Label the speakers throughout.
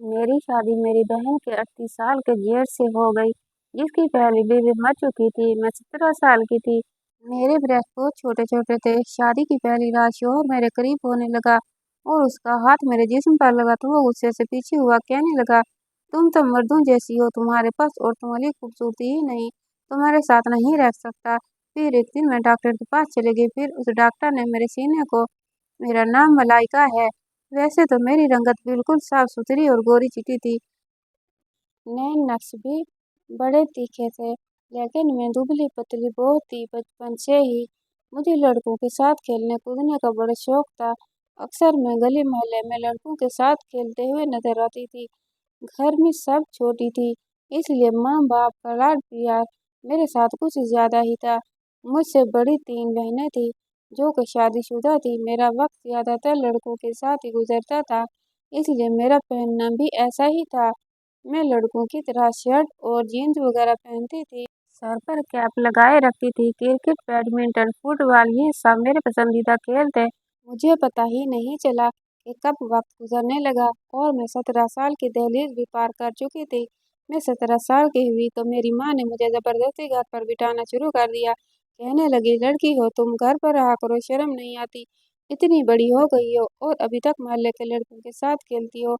Speaker 1: मेरी शादी मेरी बहन के 38 साल के जेठ से हो गई, जिसकी पहली बीवी मर चुकी थी। मैं 17 साल की थी। मेरे ब्रेस्ट बहुत छोटे छोटे थे। शादी की पहली रात शौहर मेरे करीब होने लगा और उसका हाथ मेरे जिस्म पर लगा तो वो गुस्से से पीछे हुआ कहने लगा, तुम तो मर्दों जैसी हो, तुम्हारे पास और तुम्हारी खूबसूरती ही नहीं, तुम्हारे साथ नहीं रह सकता। फिर एक दिन मैं डॉक्टर के पास चली गई। फिर उस डॉक्टर ने मेरे सीने को, मेरा नाम मलाइका है। वैसे तो मेरी रंगत बिल्कुल साफ सुथरी और गोरी चिट्टी थी। नैन नक्श भी बड़े तीखे थे, लेकिन मैं दुबली पतली बहुत थी। बचपन से ही मुझे लड़कों के साथ खेलने कूदने का बड़ा शौक था। अक्सर मैं गली मोहल्ले में लड़कों के साथ खेलते हुए नजर आती थी। घर में सब छोटी थी, इसलिए माँ बाप का लाड प्यार मेरे साथ कुछ ज्यादा ही था। मुझसे बड़ी 3 बहनें थी जो कि शादीशुदा थी। मेरा वक्त ज्यादातर लड़कों के साथ ही गुजरता था, इसलिए मेरा पहनना भी ऐसा ही था। मैं लड़कों की तरह शर्ट और जीन्स वगैरह पहनती थी, सर पर कैप लगाए रखती थी। क्रिकेट, बैडमिंटन, फुटबॉल ये सब मेरे पसंदीदा खेल थे। मुझे पता ही नहीं चला कि कब वक्त गुजरने लगा और मैं 17 साल की दहलीज भी पार कर चुकी थी। मैं 17 साल की हुई तो मेरी माँ ने मुझे जबरदस्ती घर पर बिठाना शुरू कर दिया। कहने लगी, लड़की हो तुम, घर पर रहा करो, शर्म नहीं आती, इतनी बड़ी हो गई हो और अभी तक मोहल्ले के लड़कों के साथ खेलती हो।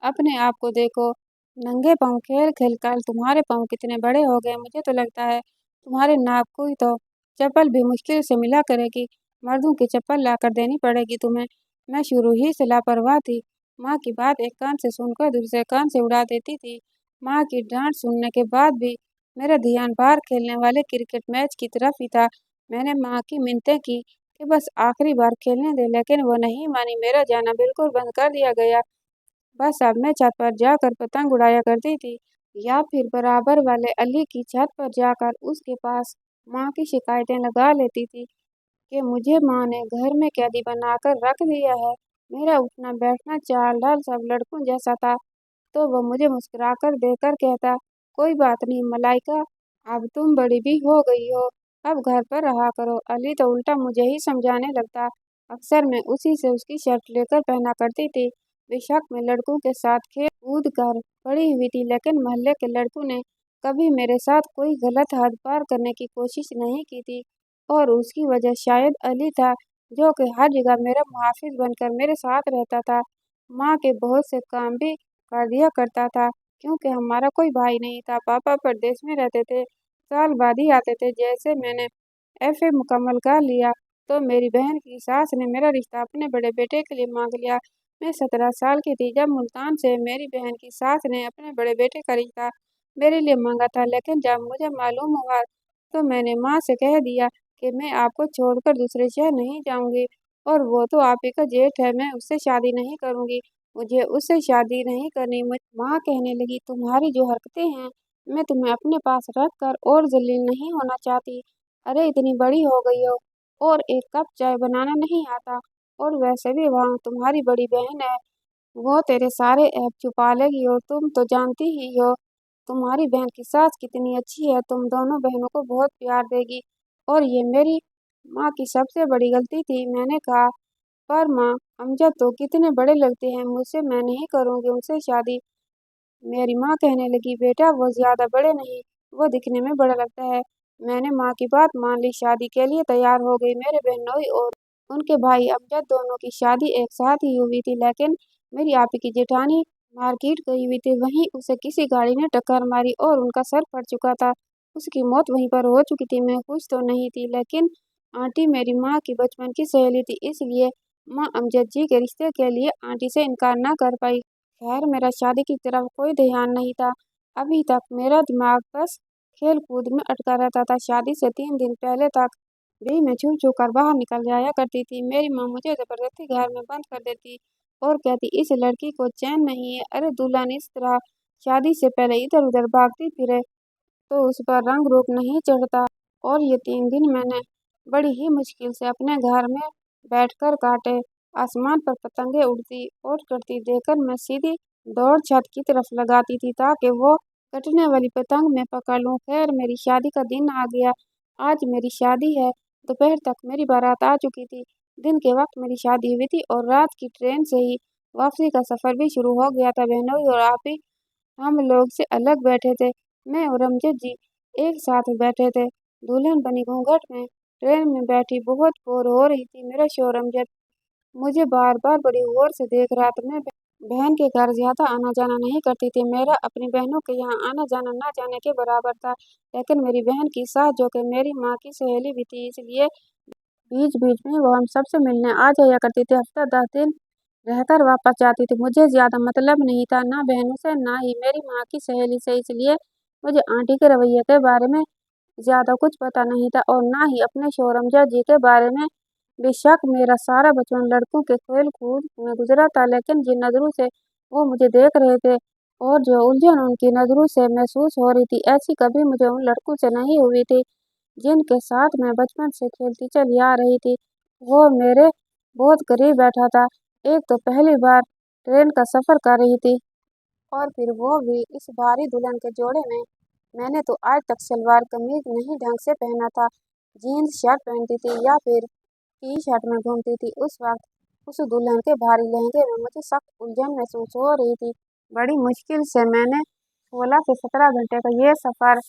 Speaker 1: अपने आप को देखो, नंगे पाँव खेल खेल कर तुम्हारे पाँव कितने बड़े हो गए। मुझे तो लगता है तुम्हारे नाप को ही तो चप्पल भी मुश्किल से मिला करेगी। मर्दों की चप्पल लाकर देनी पड़ेगी तुम्हें। मैं शुरू ही से लापरवाह थी। माँ की बात एक कान से सुनकर दूसरे कान से उड़ा देती थी। माँ की डांट सुनने के बाद भी मेरा ध्यान बाहर खेलने वाले क्रिकेट मैच की तरफ ही था। मैंने माँ की मिन्नतें की कि बस आखिरी बार खेलने दे, लेकिन वो नहीं मानी। मेरा जाना बिल्कुल बंद कर दिया गया। बस अब मैं छत पर जाकर पतंग उड़ाया करती थी, या फिर बराबर वाले अली की छत पर जाकर उसके पास माँ की शिकायतें लगा लेती थी कि मुझे माँ ने घर में कैदी बनाकर रख दिया है। मेरा उठना बैठना चाल ढाल सब लड़कों जैसा था, तो वो मुझे मुस्कुराकर देकर कहता, कोई बात नहीं मलाइका, अब तुम बड़ी भी हो गई हो, अब घर पर रहा करो। अली तो उल्टा मुझे ही समझाने लगता। अक्सर मैं उसी से उसकी शर्ट लेकर पहना करती थी। बेशक मैं लड़कों के साथ खेल कूद कर पड़ी हुई थी, लेकिन मोहल्ले के लड़कों ने कभी मेरे साथ कोई गलत हद पार करने की कोशिश नहीं की थी, और उसकी वजह शायद अली था, जो कि हर जगह मेरा मुहाफिज बनकर मेरे साथ रहता था। माँ के बहुत से काम भी कर दिया करता था, क्योंकि हमारा कोई भाई नहीं था। पापा परदेश में रहते थे, साल बाद ही आते थे। जैसे मैंने एफए मुकम्मल कर लिया तो मेरी बहन की सास ने मेरा रिश्ता अपने बड़े बेटे के लिए मांग लिया। मैं 17 साल की थी जब मुल्तान से मेरी बहन की सास ने अपने बड़े बेटे का रिश्ता मेरे लिए मांगा था, लेकिन जब मुझे मालूम हुआ तो मैंने माँ से कह दिया कि मैं आपको छोड़कर दूसरे शहर नहीं जाऊंगी, और वो तो आप ही का जेठ है, मैं उससे शादी नहीं करूंगी, मुझे उससे शादी नहीं करनी। मुझे माँ कहने लगी, तुम्हारी जो हरकतें हैं, मैं तुम्हें अपने पास रख कर और जलील नहीं होना चाहती। अरे इतनी बड़ी हो गई हो और एक कप चाय बनाना नहीं आता, और वैसे भी वहाँ तुम्हारी बड़ी बहन है, वो तेरे सारे ऐब छुपा लेगी, और तुम तो जानती ही हो तुम्हारी बहन की सास कितनी अच्छी है, तुम दोनों बहनों को बहुत प्यार देगी। और ये मेरी माँ की सबसे बड़ी गलती थी। मैंने कहा, पर माँ अमजद तो कितने बड़े लगते हैं, मुझसे मैं नहीं करूँगी उनसे शादी। मेरी माँ कहने लगी, बेटा वो ज्यादा बड़े नहीं, वो दिखने में बड़ा लगता है। मैंने माँ की बात मान ली, शादी के लिए तैयार हो गई। मेरे बहनोई और उनके भाई अमजद दोनों की शादी एक साथ ही हुई थी, लेकिन मेरी आपी की जेठानी मार्केट गई हुई थी, वहीं उसे किसी गाड़ी ने टक्कर मारी और उनका सर फट चुका था। उसकी मौत वहीं पर हो चुकी थी। मैं खुश तो नहीं थी, लेकिन आंटी मेरी माँ की बचपन की सहेली थी, इसलिए माँ अमजद जी के रिश्ते के लिए आंटी से इनकार न कर पाई। खैर मेरा शादी की तरफ कोई ध्यान नहीं था। अभी तक मेरा दिमाग बस खेल कूद में अटका रहता था। शादी से 3 दिन पहले तक भी मैं छू छू कर बाहर निकल जाया करती थी। मेरी माँ मुझे जबरदस्ती घर में बंद कर देती और कहती, इस लड़की को चैन नहीं है। अरे दुल्हन इस तरह शादी से पहले इधर उधर भागती फिरे तो उस पर रंग रूप नहीं चढ़ता। और ये 3 दिन मैंने बड़ी ही मुश्किल से अपने घर में बैठकर काटे। आसमान पर पतंगे उड़ती और करती देखकर मैं सीधी दौड़ छत की तरफ लगाती थी, ताकि वो कटने वाली पतंग में पकड़ लूं। खैर मेरी शादी का दिन आ गया। आज मेरी शादी है। दोपहर तक मेरी बारात आ चुकी थी। दिन के वक्त मेरी शादी हुई थी और रात की ट्रेन से ही वापसी का सफर भी शुरू हो गया था। बहनोई और आपी हम लोग से अलग बैठे थे। मैं और अमजद जी एक साथ बैठे थे। दुल्हन बनी घूंघट में ट्रेन में बैठी बहुत बोर हो रही थी। मेरा शोर अमजद मुझे बार बार बड़ी गौर से देख रहा था। मैं बहन के घर ज्यादा आना जाना नहीं करती थी। मेरा अपनी बहनों के यहाँ आना जाना ना जाने के बराबर था। लेकिन मेरी बहन की सास जो कि मेरी माँ की सहेली भी थी, इसलिए बीच बीच में वो हम सबसे मिलने आ जाया करती थी। हफ्ता 10 दिन रहकर वापस जाती थी। मुझे ज्यादा मतलब नहीं था, ना बहनों से ना ही मेरी माँ की सहेली से, इसलिए मुझे आंटी के रवैये के बारे में ज्यादा कुछ पता नहीं था और ना ही अपने शोहर अमजद जी के बारे में। बेशक मेरा सारा बचपन लड़कों के खेल कूद में गुजरा था, लेकिन जिन नजरों से वो मुझे देख रहे थे और जो उलझन उनकी नजरों से महसूस हो रही थी, ऐसी कभी मुझे उन लड़कों से नहीं हुई थी जिनके साथ मैं बचपन से खेलती चली आ रही थी। वो मेरे बहुत करीब बैठा था। एक तो पहली बार ट्रेन का सफर कर रही थी और फिर वो भी इस भारी दुल्हन के जोड़े में। मैंने तो आज तक सलवार कमीज नहीं ढंग से पहना था, जीन्स शर्ट पहनती थी या फिर टी शर्ट में घूमती थी। उस वक्त उस दुल्हन के भारी लहंगे में मुझे सख्त उलझन महसूस हो रही थी। बड़ी मुश्किल से मैंने 16 से 17 घंटे का ये सफर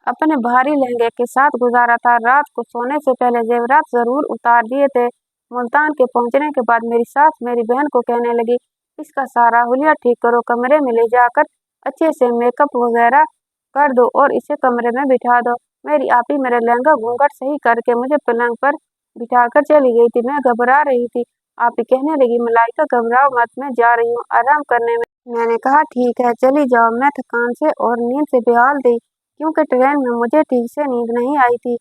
Speaker 1: अपने भारी लहंगे के साथ गुजारा था। रात को सोने से पहले जेवरात जरूर उतार दिए थे। मुल्तान के पहुंचने के बाद मेरी सास मेरी बहन को कहने लगी, इसका सारा हुलिया ठीक करो, कमरे में ले जाकर अच्छे से मेकअप वगैरह कर दो और इसे कमरे में बिठा दो। मेरी आपी मेरा लहंगा घूंघट सही करके मुझे पलंग पर बिठाकर चली गई थी। मैं घबरा रही थी। आपी कहने लगी, मलाइका घबराओ मत, मैं जा रही हूँ आराम करने में। मैंने कहा, ठीक है चली जाओ। मैं थकान से और नींद से बेहाल थी, क्योंकि ट्रेन में मुझे ठीक से नींद नहीं आई थी।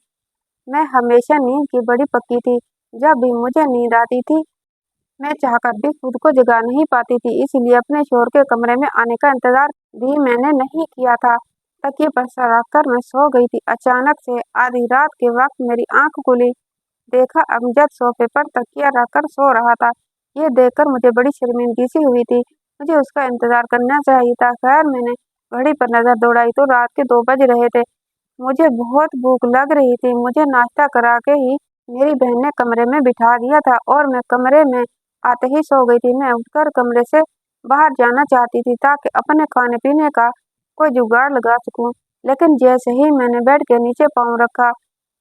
Speaker 1: मैं हमेशा नींद की बड़ी पक्की थी। जब भी मुझे नींद आती थी, मैं चाहकर भी खुद को जगा नहीं पाती थी, इसलिए अपने शोहर के कमरे में आने का इंतजार भी मैंने नहीं किया था। तकिए पर सर रखकर मैं सो गई थी। अचानक से आधी रात के वक्त मेरी आंख खुली। देखा अमजद सोफे पर तकिया रखकर सो रहा था। ये देखकर मुझे बड़ी शर्मिंदगी सी हुई थी। मुझे उसका इंतजार करना चाहिए था। खैर मैंने घड़ी पर नजर दौड़ाई तो रात के 2 बज रहे थे। मुझे बहुत भूख लग रही थी। मुझे नाश्ता करा के ही मेरी बहन ने कमरे में बिठा दिया था और मैं कमरे में आते ही सो गई थी। मैं उठकर कमरे से बाहर जाना चाहती थी ताकि अपने खाने पीने का कोई जुगाड़ लगा सकूं, लेकिन जैसे ही मैंने बेड के नीचे पाँव रखा,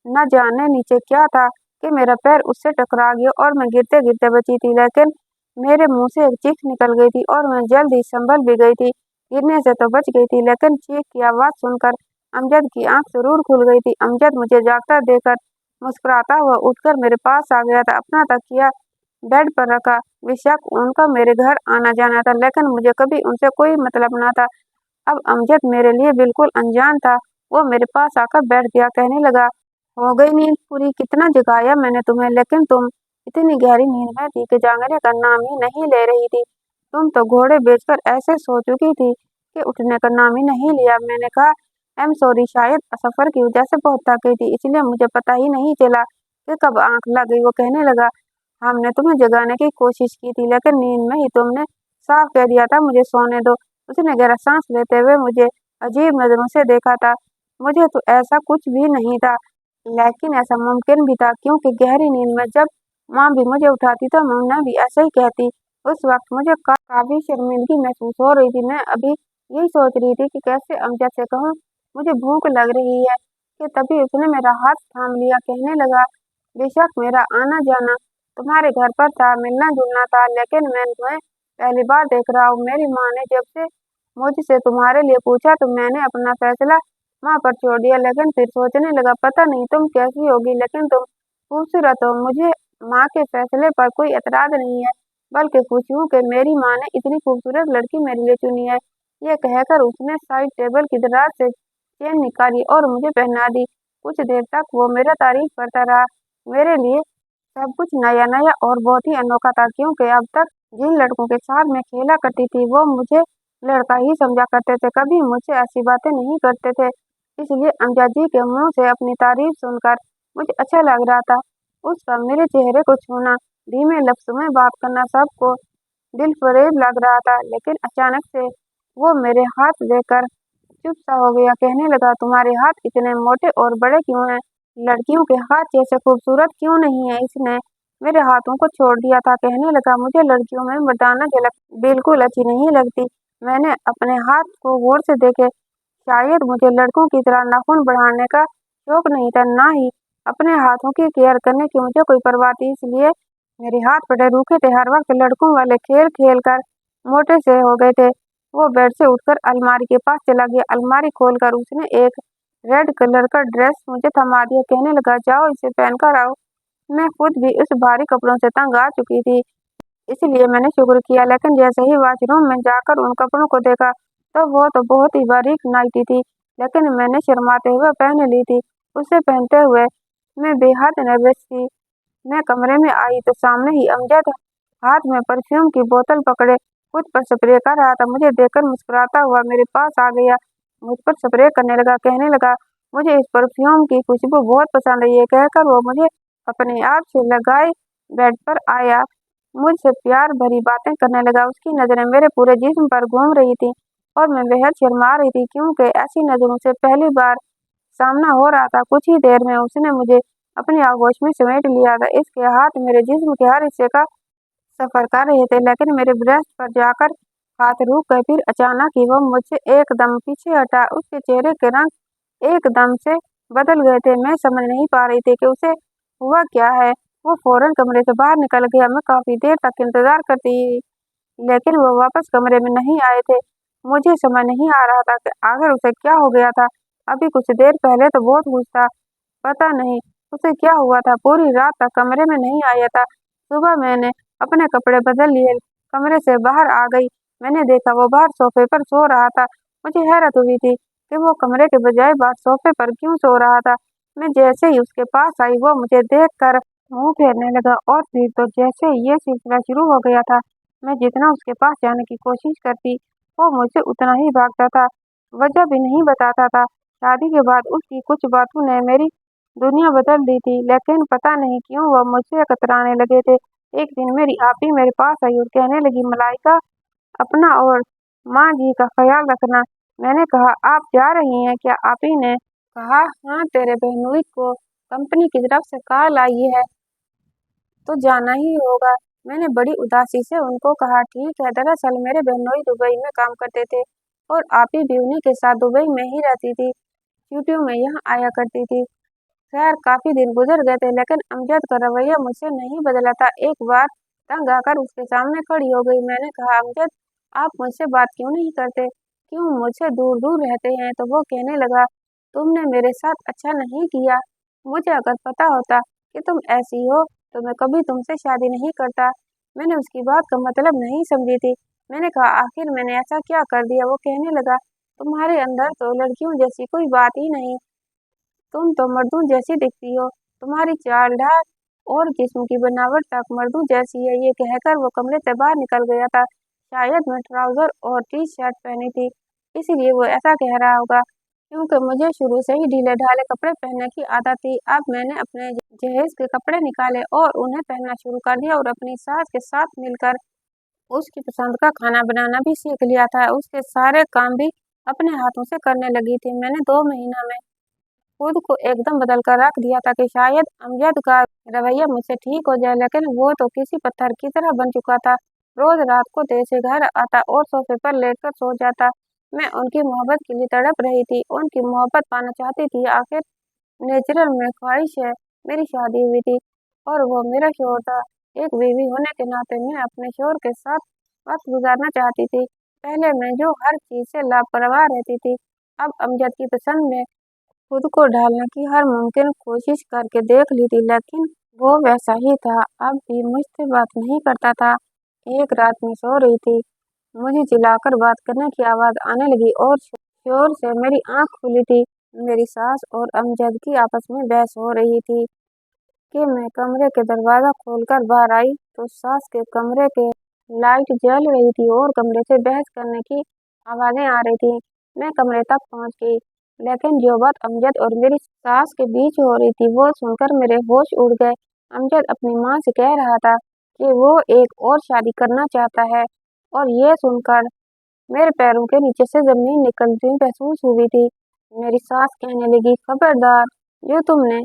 Speaker 1: न जाने नीचे क्या था कि मेरा पैर उससे टकरा गया और मैं गिरते गिरते बची थी। लेकिन मेरे मुंह से एक चीख निकल गई थी और मैं जल्द ही संभल भी गई थी। गिरने से तो बच गई थी, लेकिन चीख की आवाज सुनकर अमजद की आंख जरूर खुल गई थी। अमजद मुझे जागता देखकर मुस्कुराता हुआ उठकर मेरे पास आ गया था। अपना तकिया बेड पर रखा। बेशक उनका मेरे घर आना जाना था, लेकिन मुझे कभी उनसे कोई मतलब ना था। अब अमजद मेरे लिए बिल्कुल अनजान था। वो मेरे पास आकर बैठ गया, कहने लगा, हो गई नींद पूरी? कितना जगाया मैंने तुम्हें, लेकिन तुम इतनी गहरी नींद में थी कि जागने का नाम ही नहीं ले रही थी। तुम तो घोड़े बेचकर ऐसे सो चुकी थी कि उठने का नाम ही नहीं लिया। मैंने कहा, आई एम सॉरी, शायद सफर की वजह से बहुत थक गई थी, इसलिए मुझे पता ही नहीं चला कि कब आंख लग गई। वो कहने लगा, हमने तुम्हें जगाने की कोशिश की थी, लेकिन नींद में ही तुमने साफ कह दिया था मुझे सोने दो। उसने गहरा सांस लेते हुए मुझे अजीब नजरों से देखा था। मुझे तो ऐसा कुछ भी नहीं था, लेकिन ऐसा मुमकिन भी था, क्योंकि गहरी नींद में जब माँ भी मुझे उठाती तो मैं भी ऐसे ही कहती। उस वक्त मुझे काफी शर्मिंदगी महसूस हो रही थी। मैं अभी यही सोच रही थी कि कैसे अमजद से कहूँ मुझे भूख लग रही है, कि तभी उसने मेरा हाथ थाम लिया। कहने लगा, बेशक मेरा आना जाना तुम्हारे घर पर था, मिलना जुलना था, लेकिन मैं तुम्हें पहली बार देख रहा हूँ। मेरी माँ ने जब से मुझसे तुम्हारे लिए पूछा तो मैंने अपना फैसला माँ पर छोड़ दिया, लेकिन फिर सोचने लगा, पता नहीं तुम कैसी होगी, लेकिन तुम खूबसूरत हो। मुझे माँ के फैसले पर कोई एतराज नहीं है, बल्कि खुश हूँ कि मेरी माँ ने इतनी खूबसूरत लड़की मेरे लिए चुनी है। ये कहकर उसने साइड टेबल की दराज से चेन निकाली और मुझे पहना दी। कुछ देर तक वो मेरा तारीफ करता रहा। मेरे लिए सब कुछ नया नया और बहुत ही अनोखा था, क्योंकि अब तक जिन लड़कों के साथ मैं खेला करती थी वो मुझे लड़का ही समझा करते थे, कभी मुझसे ऐसी बातें नहीं करते थे। इसलिए अमजद जी के मुंह से अपनी तारीफ सुनकर मुझे अच्छा लग रहा था। उसका मेरे चेहरे को छूना, धीमे लफ्जों में बात करना सबको दिल फरेब लग रहा था। लेकिन अचानक से वो मेरे हाथ लेकर चुप सा हो गया। कहने लगा, तुम्हारे हाथ इतने मोटे और बड़े क्यों हैं? लड़कियों के हाथ जैसे खूबसूरत क्यों नहीं है? इसने मेरे हाथों को छोड़ दिया था। कहने लगा, मुझे लड़कियों में मर्दाना झलक बिल्कुल अच्छी नहीं लगती। मैंने अपने हाथ को गौर से देखे। शायद मुझे लड़कों की तरह नाखून बढ़ाने का शौक नहीं था, ना ही अपने हाथों की केयर करने की मुझे कोई परवाह थी। इसलिए मेरे हाथ बड़े रूखे थे। हर वक्त लड़कों वाले खेल खेल कर मोटे से हो गए थे। वो बेड से उठकर अलमारी के पास चला गया। अलमारी खोलकर उसने एक रेड कलर का ड्रेस मुझे थमा दिया। कहने लगा, जाओ इसे पहन कर आओ। मैं खुद भी उस भारी कपड़ों से तंग आ चुकी थी, इसलिए मैंने शुक्र किया। लेकिन जैसे ही वॉशरूम में जाकर उन कपड़ों को देखा, तो वो तो बहुत ही बारीक नाइटी थी, लेकिन मैंने शर्माते हुए पहन ली थी। उसे पहनते हुए मैं बेहद नर्वस थी। मैं कमरे में आई तो सामने ही अमजद हाथ में परफ्यूम की बोतल पकड़े खुद पर स्प्रे कर रहा था। मुझे देखकर मुस्कुराता हुआ मेरे पास आ गया, मुझ पर स्प्रे करने लगा। कहने लगा, मुझे इस परफ्यूम की खुशबू बहुत पसंद है। ये कहकर वो मुझे अपने आप से लगाए बेड पर आया, मुझसे प्यार भरी बातें करने लगा। उसकी नज़रें मेरे पूरे जिस्म पर घूम रही थी और मैं बेहद शर्मा रही थी, क्योंकि ऐसी नज़रों से पहली बार सामना हो रहा था। कुछ ही देर में उसने मुझे अपनी आगोश में समेट लिया था। इसके हाथ मेरे जिस्म के हर हिस्से का सफर कर रहे थे, लेकिन मेरे ब्रेस्ट पर जाकर हाथ रुक गए। फिर अचानक ही वो मुझसे एकदम पीछे हटा। उसके चेहरे के रंग एकदम से बदल गए थे। मैं समझ नहीं पा रही थी कि उसे हुआ क्या है। वो फौरन कमरे से बाहर निकल गया। मैं काफी देर तक इंतजार करती, लेकिन वो वापस कमरे में नहीं आए थे। मुझे समझ नहीं आ रहा था कि आखिर उसे क्या हो गया था। अभी कुछ देर पहले तो बहुत खुश था, पता नहीं उसे क्या हुआ था। पूरी रात तक कमरे में नहीं आया था। सुबह मैंने अपने कपड़े बदल लिए, कमरे से बाहर आ गई। मैंने देखा वो बाहर सोफे पर सो रहा था। मुझे हैरत हुई थी कि वो कमरे के बजाय बाहर सोफे पर क्यों सो रहा था। मैं जैसे ही उसके पास आई, वो मुझे देखकर मुंह फेरने लगा, और फिर तो जैसे ये सिलसिला शुरू हो गया था। मैं जितना उसके पास जाने की कोशिश करती, वो मुझसे उतना ही भागता था, वजह भी नहीं बताता था। शादी के बाद उसकी कुछ बातों ने मेरी दुनिया बदल दी थी, लेकिन पता नहीं क्यों वो मुझसे कतराने लगे थे। एक दिन मेरी आपी मेरे पास आई और कहने लगी, मलाइका, अपना और माँ जी का ख्याल रखना। मैंने कहा, आप जा रही हैं क्या? आपी ने कहा, हाँ, तेरे बहनोई को कंपनी की तरफ से कॉल आई है, तो जाना ही होगा। मैंने बड़ी उदासी से उनको कहा, ठीक है। दरअसल मेरे बहनोई दुबई में काम करते थे और आपी भी उन्हीं के साथ दुबई में ही रहती थी। छुट्टियों में यहाँ आया करती थी। खैर, काफी दिन गुजर गए थे, लेकिन अमजद का रवैया मुझसे नहीं बदला था। एक बार तंग आकर उसके सामने खड़ी हो गई। मैंने कहा, अमजद, आप मुझसे बात क्यों नहीं करते? क्यों मुझसे दूर दूर रहते हैं? तो वो कहने लगा, तुमने मेरे साथ अच्छा नहीं किया। मुझे अगर पता होता कि तुम ऐसी हो, तो मैं कभी तुमसे शादी नहीं करता। मैंने उसकी बात का मतलब नहीं समझी थी। मैंने कहा, आखिर मैंने ऐसा क्या कर दिया? वो कहने लगा, तुम्हारे अंदर तो लड़कियों जैसी कोई बात ही नहीं, तुम तो मर्दों जैसी दिखती हो। तुम्हारी चाल ढाल और जिस्म की बनावट तक मर्दों जैसी है। ये कहकर वो कमरे से बाहर निकल गया था। शायद मैं ट्राउजर और टी शर्ट पहनी थी, इसीलिए वो ऐसा कह रहा होगा, क्योंकि मुझे शुरू से ही ढीले ढाले कपड़े पहनने की आदत थी। अब मैंने अपने जहेज के कपड़े निकाले और उन्हें पहनना शुरू कर दिया, और अपनी सास के साथ मिलकर उसकी पसंद का खाना बनाना भी सीख लिया था। उसके सारे काम भी अपने हाथों से करने लगी थी। मैंने 2 महीना में खुद को एकदम बदल कर रख दिया था कि शायद अमजद का रवैया मुझसे ठीक हो जाए, लेकिन वो तो किसी पत्थर की तरह बन चुका था। रोज रात को देर से घर आता और सोफे पर लेटकर सो जाता। मैं उनकी मोहब्बत के लिए तड़प रही थी, उनकी मोहब्बत पाना चाहती थी। आखिर नेचुरल में ख्वाहिश है। मेरी शादी हुई थी और वो मेरा शौहर था। एक बीवी होने के नाते मैं अपने शौहर के साथ वक्त गुजारना चाहती थी। पहले मैं जो हर चीज से लापरवाह रहती थी, अब अमजद की पसंद में खुद को ढालने की हर मुमकिन कोशिश करके देख ली थी, लेकिन वो वैसा ही था। अब भी मुझसे बात नहीं करता था। एक रात में सो रही थी, मुझे चिल्लाकर बात करने की आवाज आने लगी और शोर से मेरी आंख खुली थी। मेरी सास और अमजद की आपस में बहस हो रही थी कि मैं कमरे के दरवाजा खोलकर बाहर आई तो सास के कमरे के लाइट जल रही थी और कमरे से बहस करने की आवाजें आ रही थी। मैं कमरे तक पहुंच गई, लेकिन जो बात अमजद और मेरी सास के बीच हो रही थी, वो सुनकर मेरे होश उड़ गए। अमजद अपनी माँ से कह रहा था कि वो एक और शादी करना चाहता है, और ये सुनकर मेरे पैरों के नीचे से जमीन निकलती महसूस हुई थी। मेरी सास कहने लगी, खबरदार, जो तुमने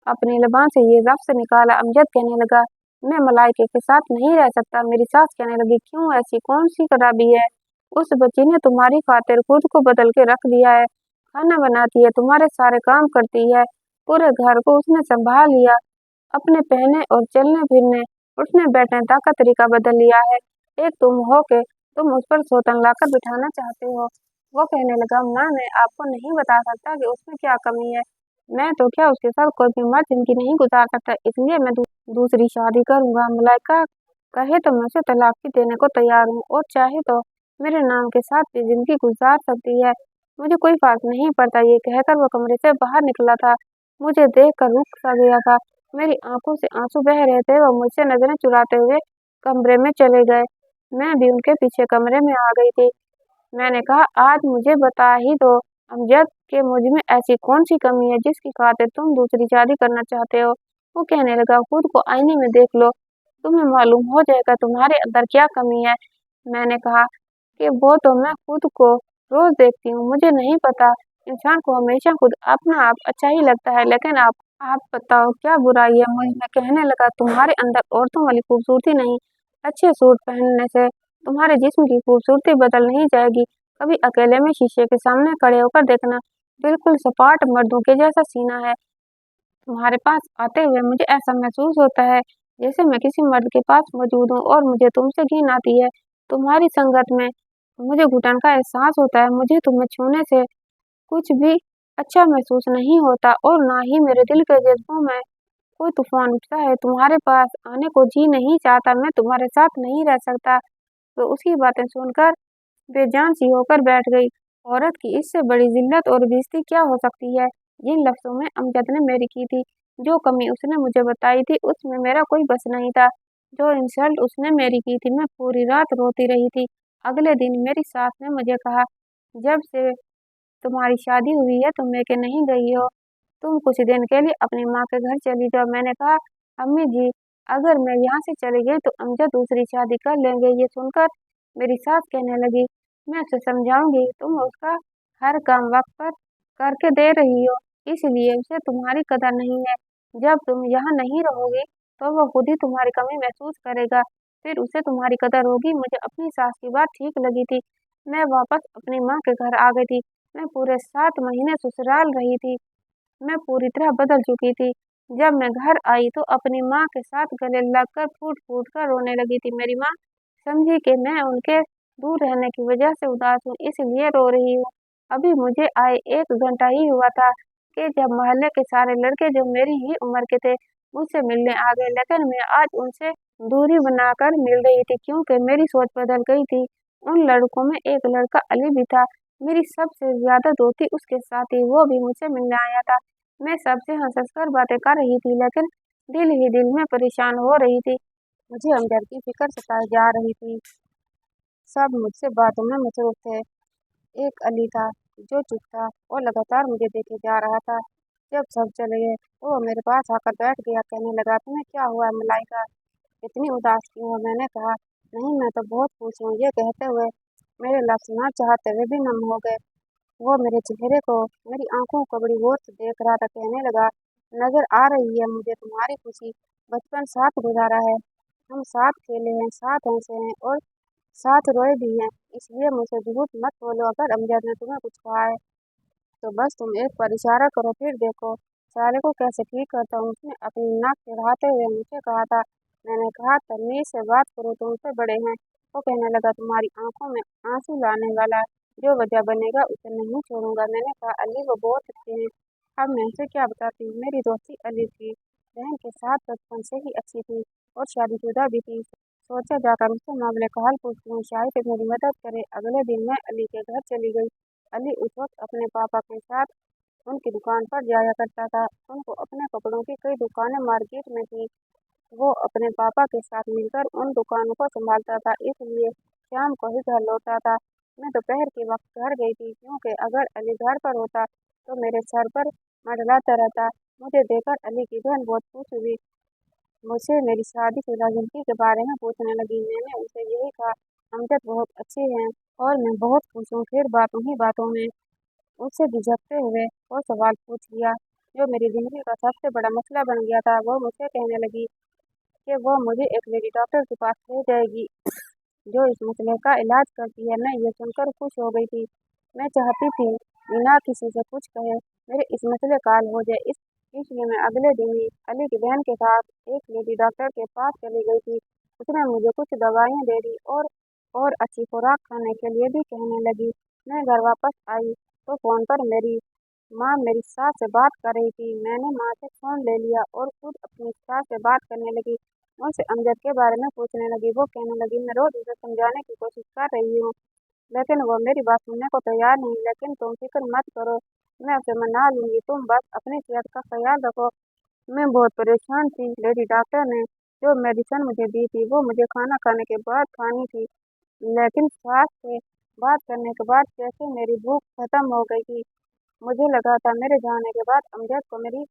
Speaker 1: अपनी ज़बान से ये लफ्ज़ निकाला। अमजद कहने लगा, मैं मलाइका के साथ नहीं रह सकता। मेरी सास कहने लगी, क्यों, ऐसी कौन सी खराबी है? उस बच्ची ने तुम्हारी खातिर खुद को बदल के रख दिया है। खाना बनाती है, तुम्हारे सारे काम करती है, पूरे घर को उसने संभाल लिया। अपने पहने और चलने फिरने उठने बैठने तक का तरीका बदल लिया है। एक तुम हो के तुम उस पर सौतन लाकर बिठाना चाहते हो। वो कहने लगा, माँ, मैं आपको नहीं बता सकता कि उसमें क्या कमी है। मैं तो क्या, उसके साथ कोई भी मर्द जिंदगी नहीं गुजार सकता, इसलिए मैं दूसरी शादी करूंगा। मलाइका कहे तो मैं उसे तलाक भी देने को तैयार हूँ, और चाहे तो मेरे नाम के साथ भी जिंदगी गुजार सकती है। मुझे कोई फर्क नहीं पड़ता। ये कहकर वो कमरे से बाहर निकला था। मुझे देख कर रुक सा गया था। मेरी आंखों से आंसू बह रहे थे। वो मुझसे नजरें चुराते हुए कमरे में चले गए। मैं भी उनके पीछे कमरे में आ गई थी। मैंने कहा, आज मुझे बता ही दो अमजद कि मुझ में ऐसी कौन सी कमी है जिसकी खातिर तुम दूसरी शादी करना चाहते हो। वो कहने लगा, खुद को आईने में देख लो, तुम्हें मालूम हो जाएगा तुम्हारे अंदर क्या कमी है। मैंने कहा कि वो तो मैं खुद को रोज देखती हूँ, मुझे नहीं पता। इंसान को हमेशा खुद अपना आप अच्छा ही लगता है, लेकिन आप बताओ क्या बुराई है मुझ में। कहने लगा, तुम्हारे अंदर औरतों वाली खूबसूरती नहीं। अच्छे सूट पहनने से तुम्हारे जिस्म की खूबसूरती बदल नहीं जाएगी। कभी अकेले में शीशे के सामने खड़े होकर देखना, बिल्कुल सपाट मर्दों के जैसा सीना है। तुम्हारे पास आते हुए मुझे ऐसा महसूस होता है जैसे मैं किसी मर्द के पास मौजूद हूँ, और मुझे तुमसे घिन आती है। तुम्हारी संगत में मुझे घुटन का एहसास होता है। मुझे तुम्हें छूने से कुछ भी अच्छा महसूस नहीं होता, और ना ही मेरे दिल के जज्बों में कोई तूफान उठता है। तुम्हारे पास आने को जी नहीं चाहता। मैं तुम्हारे साथ नहीं रह सकता। तो उसकी बातें सुनकर बेजान सी होकर बैठ गई। औरत की इससे बड़ी जिल्लत और बेइज्जती क्या हो सकती है। जिन लफ्जों में अमजद ने मेरी की थी, जो कमी उसने मुझे बताई थी, उसमें मेरा कोई बस नहीं था। जो इंसल्ट उसने मेरी की थी, मैं पूरी रात रोती रही थी। अगले दिन मेरी सास ने मुझे कहा, जब से तुम्हारी शादी हुई है तुम लेके नहीं गई हो। तुम कुछ दिन के लिए अपनी माँ के घर चली जाओ। मैंने कहा, अम्मी जी, अगर मैं यहाँ से चली गई तो अमजद दूसरी शादी कर लेंगे। ये सुनकर मेरी सास कहने लगी, मैं उसे समझाऊंगी, तुम उसका हर काम वक्त पर करके दे रही हो, इसलिए उसे तुम्हारी कदर नहीं है। जब तुम यहाँ नहीं रहोगी तो वो खुद ही तुम्हारी कमी महसूस करेगा, फिर उसे तुम्हारी कदर होगी। मुझे अपनी सास की बात ठीक लगी थी। मैं वापस अपनी माँ के घर आ गई थी। मैं पूरे 7 महीने ससुराल रही थी। मैं पूरी तरह बदल चुकी थी। जब मैं घर आई तो अपनी माँ के साथ गले लगकर फूट फूट कर रोने लगी थी। मेरी माँ समझी कि मैं उनके दूर रहने की वजह से उदास हूँ, इसलिए रो रही हूँ। अभी मुझे आए 1 घंटा ही हुआ था कि जब मोहल्ले के सारे लड़के जो मेरी ही उम्र के थे मुझसे मिलने आ गए, लेकिन मैं आज उनसे दूरी बनाकर मिल रही थी, क्योंकि मेरी सोच बदल गई थी। उन लड़कों में एक लड़का अली भी था। मेरी सबसे ज्यादा दोस्ती उसके साथ थी। वो भी मुझसे मिलने आया था। मैं सबसे हंस हंस कर बातें कर रही थी, लेकिन दिल ही दिल में परेशान हो रही थी। मुझे हमदर्द की फिक्र सताई जा रही थी। सब मुझसे बातों में मसरूफ थे। एक अली था जो चुप था और लगातार मुझे देखे जा रहा था। जब सब चले गए तो वो मेरे पास आकर बैठ गया। कहने लगा, तुम्हें क्या हुआ है मलाइका, इतनी उदास क्यों हो? मैंने कहा, नहीं, मैं तो बहुत खुश हूँ। ये कहते हुए मेरे लफ्ज ना चाहते हुए भी नम हो गए। वो मेरे चेहरे को, मेरी आंखों को बड़ी गौर से देख रहा था। कहने लगा, नजर आ रही है मुझे तुम्हारी खुशी। बचपन साथ गुजारा है, हम साथ खेले हैं, साथ हंसे हैं और साथ रोए भी हैं। इसलिए मुझसे झूठ मत बोलो। अगर अमजद ने तुम्हें कुछ कहा है तो बस तुम एक बार इशारा करो, फिर देखो साले को कैसे ठीक करता हूँ। उसने अपनी नाक चिढ़ाते हुए मुझे कहा था। मैंने कहा, तमीज से बात करो, तुमसे बड़े हैं। वो कहने लगा, तुम्हारी आंखों में आंसू लाने वाला जो वजह बनेगा उसे नहीं छोड़ूंगा। मैंने कहा, अली वो बहुत अच्छे हैं। अब मैं उनसे क्या बताती। मेरी दोस्ती अली की बहन के साथ बचपन से ही अच्छी थी और शादीशुदा भी थी। सोचा जाकर उससे मामले का हल पूछती हूँ, शायद मेरी मदद करे। अगले दिन मैं अली के घर चली गई। अली उस वक्त अपने पापा के साथ उनकी दुकान पर जाया करता था। उनको अपने कपड़ों की कई दुकानें मार्केट में थी। वो अपने पापा के साथ मिलकर उन दुकानों को संभालता था, इसलिए शाम को ही घर लौटता था। मैं दोपहर के वक्त घर गई थी, क्योंकि अगर अली घर पर होता तो मेरे सर पर मंडलाता रहता। मुझे देखकर अली की बहन बहुत खुश हुई। मुझसे मेरी शादीशुदा जिंदगी के बारे में पूछने लगी। मैंने उसे यही कहा, अमजद बहुत अच्छे हैं और मैं बहुत खुश हूँ। फिर बातों ही बातों में उससे झिझकते हुए वो सवाल पूछ लिया जो मेरी जिंदगी का सबसे बड़ा मसला बन गया था। वो मुझसे कहने लगी, कि वो मुझे एक लेडी डॉक्टर के पास ले जाएगी जो इस मसले का इलाज करती है। मैं ये सुनकर खुश हो गई थी। मैं चाहती थी बिना किसी से कुछ कहे मेरे इस मसले का हल हो जाए। इसलिए मैं अगले दिन ही अली की बहन के साथ एक लेडी डॉक्टर के पास चली गई थी। उसने मुझे कुछ दवाइयाँ दे दी और अच्छी खुराक खाने के लिए भी कहने लगी। मैं घर वापस आई तो फ़ोन पर मेरी माँ मेरी सास से बात कर रही थी। मैंने माँ से फ़ोन ले लिया और खुद अपनी सास से बात करने लगी। मुझसे अमजद के बारे में पूछने लगी। वो कहने लगी, मैं रोज़ उसे समझाने की कोशिश कर रही हूँ लेकिन वो मेरी बात सुनने को तैयार नहीं। लेकिन तुम फिक्र मत करो, मैं उसे मना लूंगी, तुम बस अपनी सेहत का ख्याल रखो। मैं बहुत परेशान थी। लेडी डॉक्टर ने जो मेडिसिन मुझे दी थी वो मुझे खाना खाने के बाद खानी थी, लेकिन सास से बात करने के बाद जैसे मेरी भूख खत्म हो गई थी। मुझे लगा था मेरे जाने के बाद अमजद को मेरी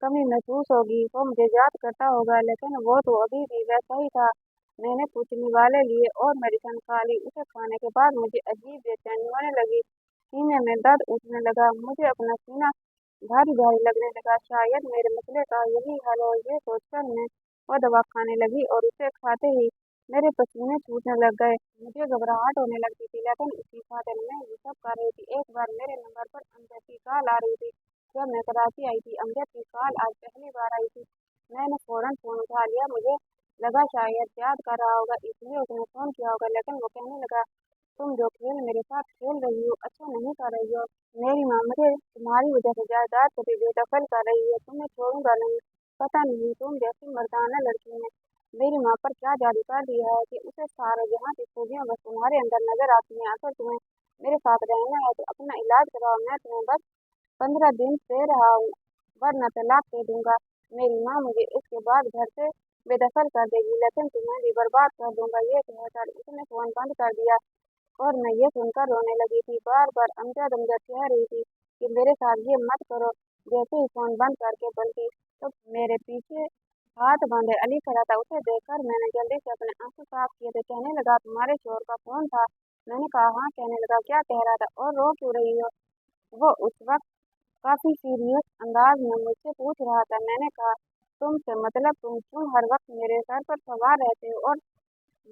Speaker 1: कमी महसूस होगी, वो मुझे याद करता होगा, लेकिन वो तो अभी भी वैसा ही था। मैंने कुछ निवाले लिए और मेडिसिन खा ली। उसे खाने के बाद मुझे अजीब बेचैनी होने लगी। सीने में दर्द उठने लगा। मुझे अपना सीना भारी भारी लगने लगा। शायद मेरे मसले का यही हल हो, ये सोचकर मैं वो दवा खाने लगी और उसे खाते ही मेरे पसीने छूटने लग गए। मुझे घबराहट होने लगती थी, लेकिन इसी खातिर मैं ये सब कर रही थी। एक बार मेरे नंबर पर अमजद की कॉल आ रही थी। जब मैं कराची आई थी, अमजद की कॉल आज पहली बार आई थी। मैंने फौरन फ़ोन उठा लिया। मुझे लगा शायद याद कर रहा होगा, इसलिए उसने फ़ोन किया होगा, लेकिन वो कहने लगा, तुम जो खेल मेरे साथ खेल रही हो अच्छा नहीं कर रही हो। मेरी माँ मुझे तुम्हारी वजह से जायदाद को भी बेदखल कर रही है। तुम्हें छोड़ूंगा नहीं। पता नहीं तुम जैसी मर्दाना लड़की ने मेरी माँ पर क्या जादू कर दिया है कि उसे सारे जहाँ की खूबियाँ बस तुम्हारे अंदर नजर आती हैं। अगर तुम्हें मेरे साथ रहना है तो अपना इलाज कराओ। मैं तुम्हें बस 15 दिन दे रहा हूँ, वरना तलाक दे दूंगा। मेरी माँ मुझे इसके बाद घर से बेदखल कर देगी, लेकिन तुम्हें भी बर्बाद कर दूंगा। ये कहकर उसने फोन बंद कर दिया और मैं ये सुनकर रोने लगी थी। बार बार अमजद अमजद कह रही थी कि मेरे साथ ये मत करो। जैसे ही फोन बंद करके बल्कि तो मेरे पीछे हाथ बांधे अली खड़ा था। उसे देखकर मैंने जल्दी से अपने आंसू साफ किए थे। कहने लगा, तुम्हारे शोर का फोन था। मैंने कहा हाँ। कहने लगा, क्या कह रहा था और रो क्यों रही हो? वो उस वक्त काफी सीरियस अंदाज में मुझसे पूछ रहा था। मैंने कहा, तुमसे मतलब तुम क्यों हर वक्त मेरे सर पर सवार रहते हो और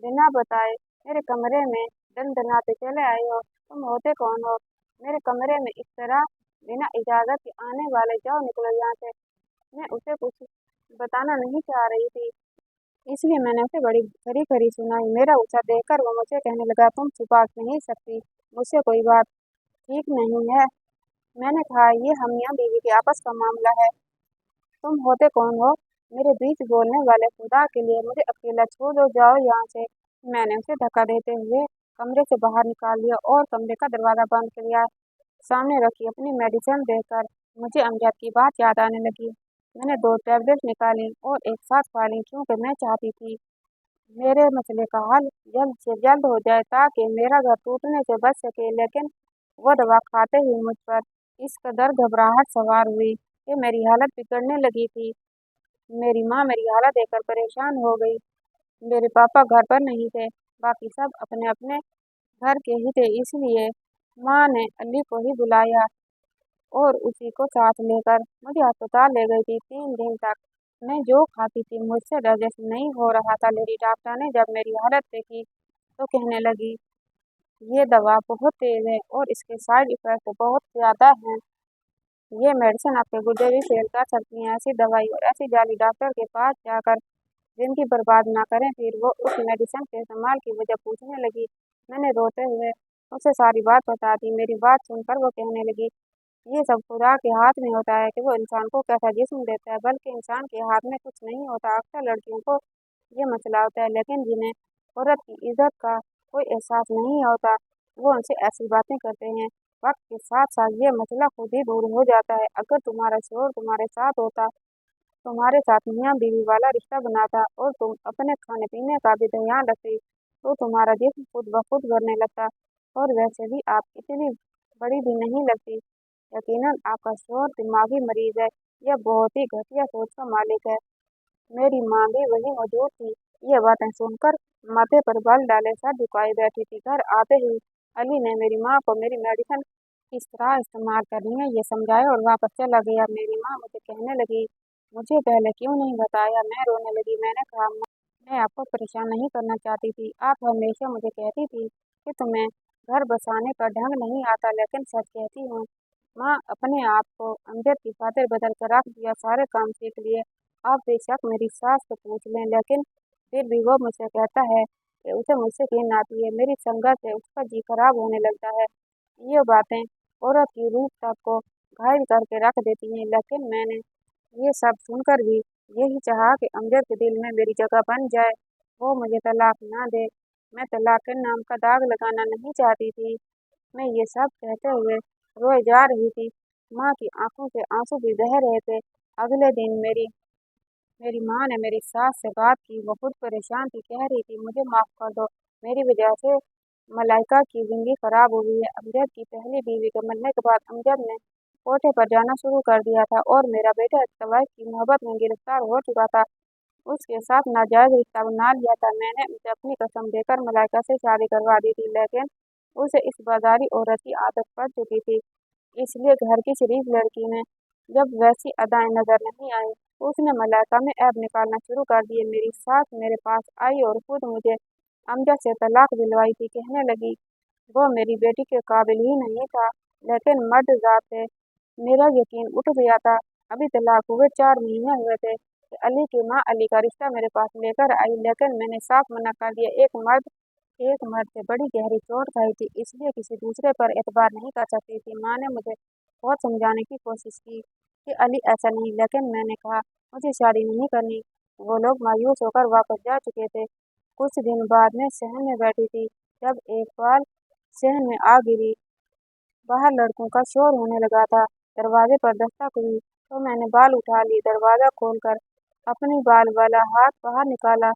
Speaker 1: बिना बताए मेरे कमरे में दनदनाते चले आए हो? तुम होते कौन हो मेरे कमरे में इस तरह बिना इजाजत के आने वाले? जाओ निकलो यहाँ से। मैं उसे कुछ बताना नहीं चाह रही थी, इसलिए मैंने उसे बड़ी खरी खरी सुनाई। मेरा गुस्सा देखकर वो मुझे कहने लगा, तुम छुपा नहीं सकती मुझसे कोई बात, ठीक नहीं है? मैंने कहा, ये हम मियाँ बीवी के आपस का मामला है। तुम होते कौन हो मेरे बीच बोलने वाले? खुदा के लिए मुझे अकेला छोड़ दो, जाओ यहाँ से। मैंने उसे धक्का देते हुए कमरे से बाहर निकाल लिया और कमरे का दरवाज़ा बंद कर लिया। सामने रखी अपनी मेडिसिन देखकर मुझे अमजद की बात याद आने लगी। मैंने 2 टैबलेट निकाली और एक साथ खा ली, क्योंकि मैं चाहती थी मेरे मसले का हल जल्द से जल्द हो जाए ताकि मेरा घर टूटने से बच सके। लेकिन वो दवा खाते ही मुझ पर इस कदर घबराहट सवार हुई कि मेरी हालत बिगड़ने लगी थी। मेरी माँ मेरी हालत देखकर परेशान हो गई। मेरे पापा घर पर नहीं थे, बाकी सब अपने अपने घर के ही थे, इसलिए माँ ने अली को ही बुलाया और उसी को साथ लेकर मुझे अस्पताल ले गई थी। 3 दिन तक मैं जो खाती थी मुझसे डाइजेस्ट नहीं हो रहा था। लेडी डॉक्टर ने जब मेरी हालत देखी तो कहने लगी, ये दवा बहुत तेज है और इसके साइड इफेक्ट बहुत ज़्यादा हैं। ये मेडिसिन आपके गुर्दे भी फेल कर सकती हैं। ऐसी दवाई और ऐसी जाली डॉक्टर के पास जाकर जिंदगी बर्बाद ना करें। फिर वो उस मेडिसिन के इस्तेमाल की वजह पूछने लगी। मैंने रोते हुए उसे सारी बात बता दी। मेरी बात सुनकर वो कहने लगी, ये सब खुदा के हाथ में होता है कि वो इंसान को कैसा जिस्म देता है, बल्कि इंसान के हाथ में कुछ नहीं होता। अक्सर लड़कियों को ये मसला होता है, लेकिन जिन्हें औरत की इज्जत का कोई एहसास नहीं होता वो उनसे ऐसी बातें करते हैं। वक्त के साथ साथ ये मसला खुद ही दूर हो जाता है। अगर तुम्हारा शोहर तुम्हारे साथ होता, तुम्हारे साथ मियाँ बीवी वाला रिश्ता बनाता और तुम अपने खाने पीने का भी ध्यान रखती, तो तुम्हारा जिस्म खुद ब खुद भरने लगता। और वैसे भी आप इतनी बड़ी भी नहीं लगती। यकीनन आपका शोहर दिमागी मरीज है या बहुत ही घटिया सोच का मालिक है। मेरी माँ भी वही मौजूद थी। ये बातें सुनकर माथे पर बल डाले सर झुकाए बैठी थी। घर आते ही अली ने मेरी माँ को मेरी मेडिसिन किस तरह इस्तेमाल करनी है ये समझाया और वापस चला गया। मेरी माँ मुझे कहने लगी, मुझे पहले क्यों नहीं बताया? मैं रोने लगी। मैंने कहा, माँ, मैं आपको परेशान नहीं करना चाहती थी। आप हमेशा मुझे कहती थी कि तुम्हें घर बसाने का ढंग नहीं आता, लेकिन सच कहती हूँ माँ, अपने आप को अमजद की खातिर बदल कर रख दिया, सारे काम सीख लिए। आप बेशक मेरी सास से पूछ लें, लेकिन फिर भी वो मुझसे कहता है कि उसे मुझसे घिन आती है। मेरी संगत से उसका जी खराब होने लगता है। ये बातें औरत की रूह तक को घायल करके रख देती हैं, लेकिन मैंने ये सब सुनकर भी यही चाहा कि अमजद के दिल में मेरी जगह बन जाए, वो मुझे तलाक ना दे। मैं तलाक के नाम का दाग लगाना नहीं चाहती थी। मैं ये सब कहते हुए रोए जा रही थी। माँ की आंखों से आंसू भी बह रहे थे। अगले दिन मेरी मेरी माँ ने मेरी सास से बात की। वो खुद परेशान थी, कह रही थी, मुझे माफ़ कर दो, मेरी वजह से मलाइका की जिंदगी खराब हो गई है। अमजद की पहली बीवी के मरने के बाद अमजद ने कोठे पर जाना शुरू कर दिया था और मेरा बेटा तवाइफ की मोहब्बत में गिरफ्तार हो चुका था। उसके साथ नाजायज रिश्ता बना लिया था। मैंने उसे अपनी कसम देकर मलाइका से शादी करवा दी थी, लेकिन उसे इस बाजारी औरत की आदत पड़ चुकी थी। इसलिए घर की शरीफ लड़की में जब वैसी अदाएं नजर नहीं आई, तो उसने मलाइका में ऐब निकालना शुरू कर दिए। मेरी सास मेरे पास आई और खुद मुझे अमजद से तलाक दिलवाई थी। कहने लगी वो मेरी बेटी के काबिल ही नहीं था, लेकिन मर्द जात से मेरा यकीन उठ गया था। अभी तलाक हुए 4 महीने हुए थे कि अली की माँ अली का रिश्ता मेरे पास लेकर आई, लेकिन मैंने साफ मना कर दिया। एक मर्द से बड़ी गहरी चोट खाई थी, इसलिए किसी दूसरे पर एतबार नहीं कर सकती थी। माँ ने मुझे बहुत समझाने की कोशिश की कि अली ऐसा नहीं, लेकिन मैंने कहा मुझे शादी नहीं करनी। वो लोग मायूस होकर वापस जा चुके थे। कुछ दिन बाद मैं सहन में बैठी थी, जब एक बार सहन में आ गिरी। बाहर लड़कों का शोर होने लगा था। दरवाजे पर दस्तक हुई तो मैंने बाल उठा ली। दरवाजा खोलकर अपनी बाल वाला हाथ बाहर निकाला।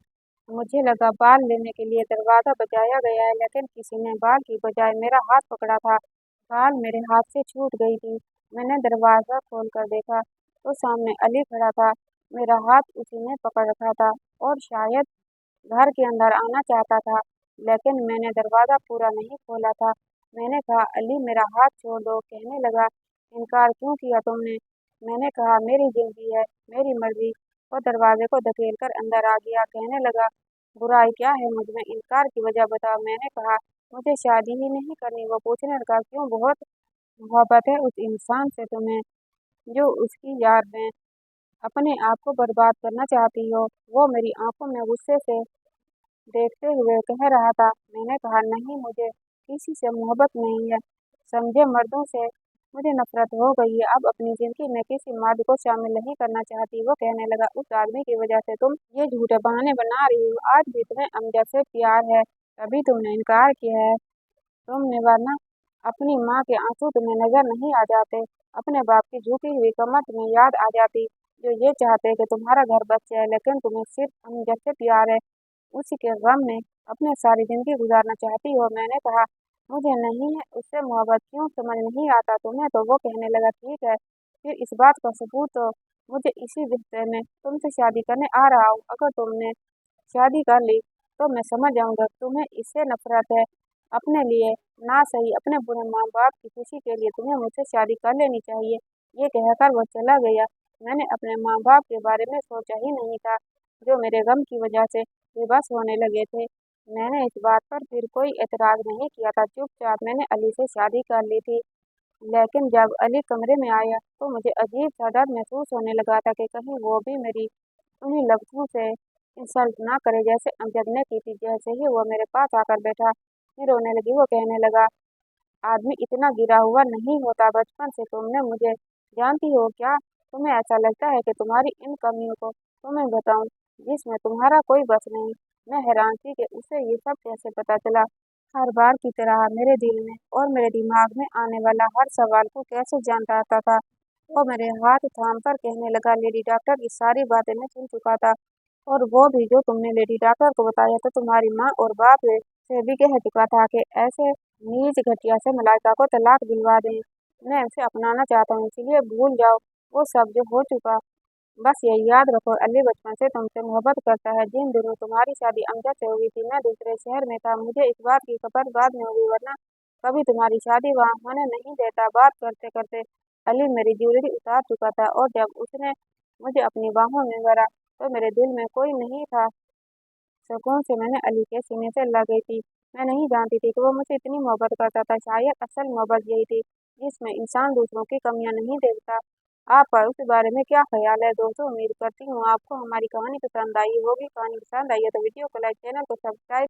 Speaker 1: मुझे लगा बाल लेने के लिए दरवाजा बजाया गया है, लेकिन किसी ने बाल की बजाय मेरा हाथ पकड़ा था। बाल मेरे हाथ से छूट गई थी। मैंने दरवाजा खोलकर देखा तो सामने अली खड़ा था। मेरा हाथ उसी ने पकड़ रखा था और शायद घर के अंदर आना चाहता था, लेकिन मैंने दरवाजा पूरा नहीं खोला था। मैंने कहा, अली मेरा हाथ छोड़ दो। कहने लगा, इनकार क्यों किया तुमने? मैंने कहा, मेरी जिंदगी है, मेरी मर्जी। वो दरवाजे को धकेल कर अंदर आ गया। कहने लगा, बुराई क्या है मुझ में? इनकार की वजह बताओ। मैंने कहा, मुझे शादी ही नहीं करनी। वो पूछने लगा, क्यों? बहुत मोहब्बत है उस इंसान से तुम्हें जो उसकी याद में अपने आप को बर्बाद करना चाहती हो। वो मेरी आंखों में गुस्से से देखते हुए कह रहा था। मैंने कहा, नहीं, मुझे किसी से मोहब्बत नहीं है। समझे मर्दों से मुझे नफरत हो गई है। अब अपनी जिंदगी में किसी मर्द को शामिल नहीं करना चाहती। वो कहने लगा, उस आदमी की वजह से तुम ये झूठे बहाने बना रही हो। आज भी तुम्हें अमजद से प्यार है, तभी तुमने इनकार किया है। तुमने वरना अपनी माँ के आंसू तुम्हें नजर नहीं आ जाते, अपने बाप की झुकी हुई कमर तुम्हें याद आ जाती, जो ये चाहते कि तुम्हारा घर बच जाए, लेकिन तुम्हें सिर्फ अमजद से प्यार है। उसी के गम में अपने सारी जिंदगी गुजारना चाहती हो। मैंने कहा, मुझे नहीं है उससे मोहब्बत, क्यों समझ नहीं आता तुम्हें? तो वो कहने लगा, ठीक है, फिर इस बात का सबूत तो मुझे इसी रिश्ते में तुमसे शादी करने आ रहा हूँ। अगर तुमने शादी कर ली तो मैं समझ जाऊंगा तुम्हें इससे नफरत है। अपने लिए ना सही, अपने बुरे माँ बाप की खुशी के लिए तुम्हें मुझसे शादी कर लेनी चाहिए। ये कहकर वो चला गया। मैंने अपने माँ बाप के बारे में सोचा ही नहीं था, जो मेरे गम की वजह से बेबस होने लगे थे। मैंने इस बात पर फिर कोई एतराज नहीं किया था। चुपचाप मैंने अली से शादी कर ली थी। लेकिन जब अली कमरे में आया तो मुझे अजीब सा डर महसूस होने लगा था कि कहीं वो भी मेरी उन्हीं लफ्ज़ों से इंसल्ट ना करे जैसे अमजद ने की थी। जैसे ही वो मेरे पास आकर बैठा, मैं रोने लगी। वो कहने लगा, आदमी इतना गिरा हुआ नहीं होता। बचपन से तुमने मुझे जानती हो क्या? तुम्हें ऐसा लगता है कि तुम्हारी इन कमियों को तुम्हें बताऊं, जिसमें तुम्हारा कोई बस नहीं। मैं हैरान थी कि उसे ये सब कैसे पता चला। हर बार की तरह मेरे दिल में और मेरे दिमाग में आने वाला हर सवाल को कैसे जान पाता था। वो मेरे हाथ थाम कर कहने लगा, लेडी डॉक्टर की सारी बातें मैं सुन चुका था, और वो भी जो तुमने लेडी डॉक्टर को बताया था। तुम्हारी माँ और बाप से भी कह चुका था कि ऐसे नीच घटिया से मलाइका को तलाक दिलवा दें। मैं उसे अपनाना चाहता हूँ, इसलिए भूल जाओ वो सब जो हो चुका। बस यही याद रखो, अली बचपन से तुमसे मोहब्बत करता है। जिन दिनों तुम्हारी शादी अमजद से हुई थी, मैं दूसरे शहर में था। मुझे इस बात की खबर बाद में हुई, वरना कभी तुम्हारी शादी वहाँ होने नहीं देता। बात करते करते अली मेरी ज्वेलरी उतार चुका था, और जब उसने मुझे अपनी बाहों में भरा तो मेरे दिल में कोई नहीं था। सुकून से मैंने अली के सीने से लगी थी। मैं नहीं जानती थी कि वो मुझे इतनी मोहब्बत करता था। शायद असल मोहब्बत यही थी जिसमें इंसान दूसरों की कमियां नहीं देखता। आपका उस बारे में क्या ख्याल है दोस्तों? उम्मीद करती हूँ आपको हमारी कहानी पसंद आई होगी। कहानी पसंद आई है तो वीडियो को लाइक, चैनल को सब्सक्राइब